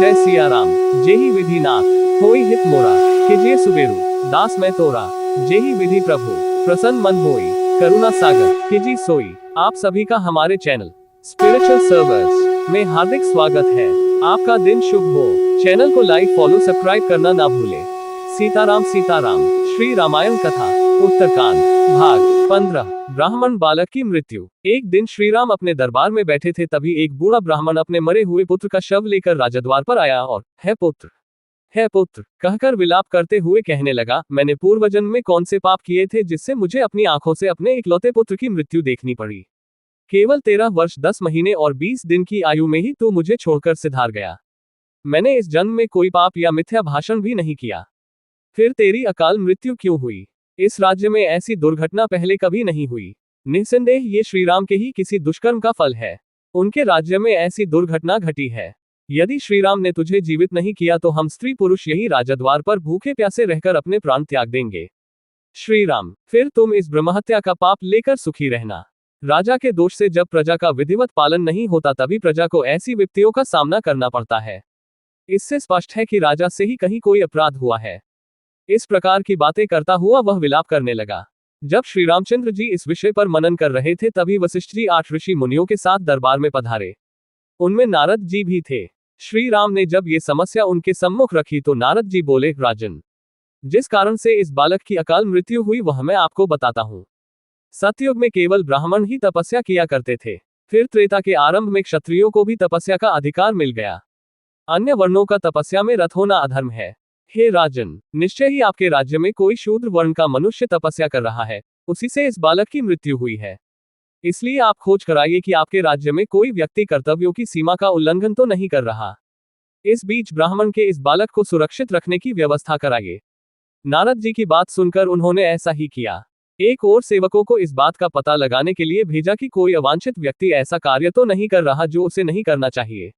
जय सिया राम। जेहि विधि नाथ होई हित मोरा, कीजिए सुबेरु दास मैं तोरा। जेहि विधि प्रभु प्रसन्न मन होई, करुणा सागर कीजी सोई। आप सभी का हमारे चैनल स्पिरिचुअल सर्वर्स में हार्दिक स्वागत है। आपका दिन शुभ हो। चैनल को लाइक फॉलो सब्सक्राइब करना ना भूले। सीताराम सीताराम। श्री रामायण कथा उत्तरकांड भाग 15। ब्राह्मण बालक की मृत्यु। एक दिन श्रीराम अपने दरबार में बैठे थे, तभी एक बूढ़ा ब्राह्मण अपने मरे हुए पुत्र का शव लेकर राजद्वार पर आया और है पुत्र कहकर विलाप करते हुए कहने लगा, मैंने पूर्व जन्म में कौन से पाप किए थे जिससे मुझे अपनी आंखों से अपने इकलौते पुत्र की मृत्यु देखनी पड़ी। केवल 13 वर्ष 10 महीने और 20 दिन की आयु में ही तू मुझे छोड़कर सिधार गया। मैंने इस जन्म में कोई पाप या मिथ्या भाषण भी नहीं किया, फिर तेरी अकाल मृत्यु क्यों हुई? इस राज्य में ऐसी दुर्घटना पहले कभी नहीं हुई। निस्संदेह ये श्रीराम के ही किसी दुष्कर्म का फल है। उनके राज्य में ऐसी दुर्घटना घटी है। यदि श्रीराम ने तुझे जीवित नहीं किया तो हम स्त्री पुरुष यही राजद्वार पर भूखे प्यासे रहकर अपने प्राण त्याग देंगे। श्रीराम, फिर तुम इस ब्रह्महत्या का पाप लेकर सुखी रहना। राजा के दोष से जब प्रजा का विधिवत पालन नहीं होता तभी प्रजा को ऐसी विपत्तियों का सामना करना पड़ता है। इससे स्पष्ट है कि राजा से ही कहीं कोई अपराध हुआ है। इस प्रकार की बातें करता हुआ वह विलाप करने लगा। जब श्री रामचंद्र जी इस विषय पर मनन कर रहे थे तभी वशिष्ठ जी 8 ऋषि मुनियों के साथ दरबार में पधारे। उनमें नारद जी भी थे। श्री राम ने जब ये समस्या उनके सम्मुख रखी तो नारद जी बोले, राजन, जिस कारण से इस बालक की अकाल मृत्यु हुई वह मैं आपको बताता हूँ। सतयुग में केवल ब्राह्मण ही तपस्या किया करते थे, फिर त्रेता के आरंभ में क्षत्रियों को भी तपस्या का अधिकार मिल गया। अन्य वर्णों का तपस्या में रत होना अधर्म है। हे राजन, निश्चय ही आपके राज्य में कोई शूद्र वर्ण का मनुष्य तपस्या कर रहा है, उसी से इस बालक की मृत्यु हुई है। इसलिए आप खोज कराइए कि आपके राज्य में कोई व्यक्ति कर्तव्यों की सीमा का उल्लंघन तो नहीं कर रहा। इस बीच ब्राह्मण के इस बालक को सुरक्षित रखने की व्यवस्था कराइए। नारद जी की बात सुनकर उन्होंने ऐसा ही किया। एक और सेवकों को इस बात का पता लगाने के लिए भेजा कि कोई अवांछित व्यक्ति ऐसा कार्य तो नहीं कर रहा जो उसे नहीं करना चाहिए।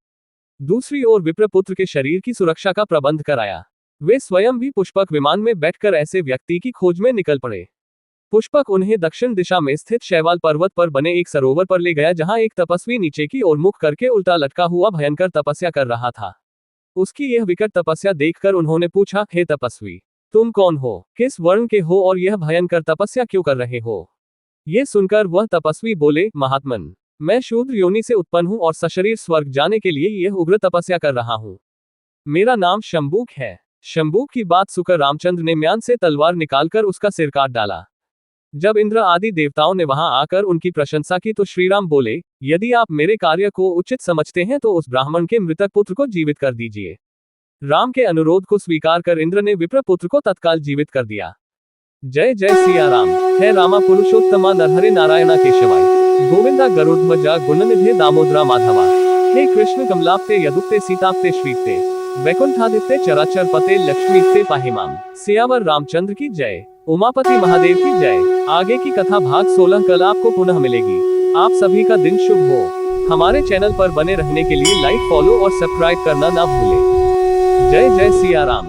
दूसरी ओर विप्रपुत्र के शरीर की सुरक्षा का प्रबंध कराया। वे स्वयं भी पुष्पक विमान में बैठकर ऐसे व्यक्ति की खोज में निकल पड़े। पुष्पक उन्हें दक्षिण दिशा में स्थित शैवाल पर्वत पर बने एक सरोवर पर ले गया, जहां एक तपस्वी नीचे की ओर मुख करके उल्टा लटका हुआ भयंकर तपस्या कर रहा था। उसकी यह विकट तपस्या देखकर उन्होंने पूछा, हे तपस्वी, तुम कौन हो, किस वर्ण के हो और यह भयंकर तपस्या क्यों कर रहे हो? ये सुनकर वह तपस्वी बोले, महात्मन, मैं शूद्र योनि से उत्पन्न हूं और सशरीर स्वर्ग जाने के लिए यह उग्र तपस्या कर रहा हूं। मेरा नाम शंबूक है। शंबूक की बात सुनकर रामचंद्र ने म्यान से तलवार निकालकर उसका सिर काट डाला। जब इंद्र आदि देवताओं ने वहां आकर उनकी प्रशंसा की तो श्रीराम बोले, यदि आप मेरे कार्य को उचित समझते हैं तो उस ब्राह्मण के मृतक पुत्र को जीवित कर दीजिए। राम के अनुरोध को स्वीकार कर इंद्र ने विप्रपुत्र को तत्काल जीवित कर दिया। जय जय सिया राम। है रामा पुरुषोत्तमा नरहरे नारायणा केशवाय, गोविंदा गरुड़ध्वजा गुणनिधे दामोदरा माधवा। हे कृष्ण कमलाप्ते यदुक्ते सीताप्ते श्रीप्ते, वैकुंठादित्य चराचर पते लक्ष्मीप्ते पाहिमाम। सियावर रामचंद्र की जय। उमापति महादेव की जय। आगे की कथा भाग 16 कल आपको पुनः मिलेगी। आप सभी का दिन शुभ हो। हमारे चैनल पर बने रहने के लिए लाइक फॉलो और सब्सक्राइब करना ना भूलें। जय जय सिया राम।